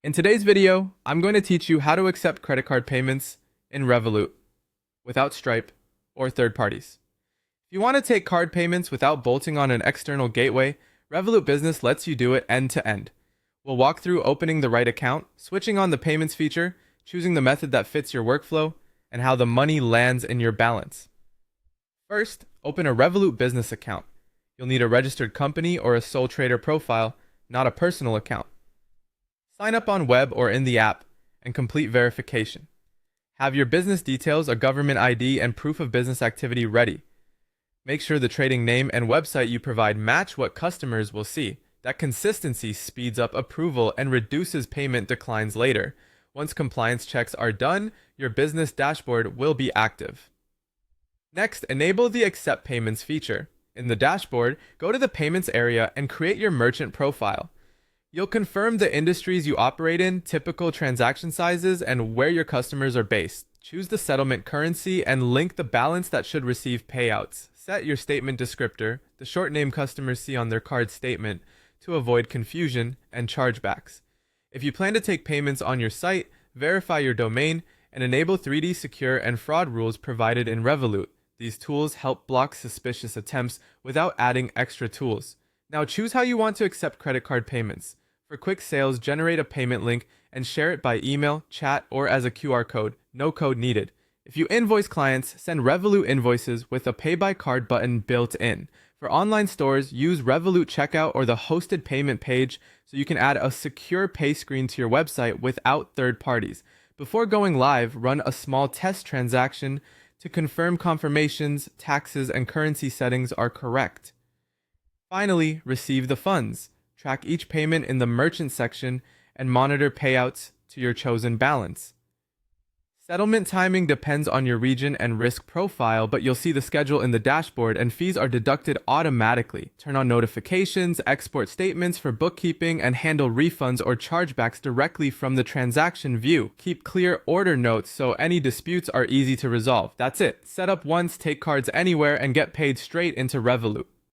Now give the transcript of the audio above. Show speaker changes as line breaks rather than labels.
In today's video, I'm going to teach you how to accept credit card payments in Revolut without Stripe or third parties. If you want to take card payments without bolting on an external gateway, Revolut Business lets you do it end to end. We'll walk through opening the right account, switching on the payments feature, choosing the method that fits your workflow, and how the money lands in your balance. First, open a Revolut Business account. You'll need a registered company or a sole trader profile, not a personal account. Sign up on web or in the app and complete verification. Have your business details, a government ID, and proof of business activity ready. Make sure the trading name and website you provide match what customers will see. That consistency speeds up approval and reduces payment declines later. Once compliance checks are done, your business dashboard will be active. Next, enable the Accept Payments feature. In the dashboard, go to the Payments area and create your merchant profile. You'll confirm the industries you operate in, typical transaction sizes, and where your customers are based. Choose the settlement currency and link the balance that should receive payouts. Set your statement descriptor, the short name customers see on their card statement, to avoid confusion and chargebacks. If you plan to take payments on your site, verify your domain and enable 3D secure and fraud rules provided in Revolut. These tools help block suspicious attempts without adding extra tools. Now choose how you want to accept credit card payments. For quick sales, generate a payment link and share it by email, chat, or as a QR code. No code needed. If you invoice clients, send Revolut invoices with a Pay by Card button built in. For online stores, use Revolut Checkout or the hosted payment page so you can add a secure pay screen to your website without third parties. Before going live, run a small test transaction to confirm confirmations, taxes, and currency settings are correct. Finally, receive the funds. Track each payment in the merchant section and monitor payouts to your chosen balance. Settlement timing depends on your region and risk profile, but you'll see the schedule in the dashboard and fees are deducted automatically. Turn on notifications, export statements for bookkeeping, and handle refunds or chargebacks directly from the transaction view. Keep clear order notes so any disputes are easy to resolve. That's it. Set up once, take cards anywhere, and get paid straight into Revolut.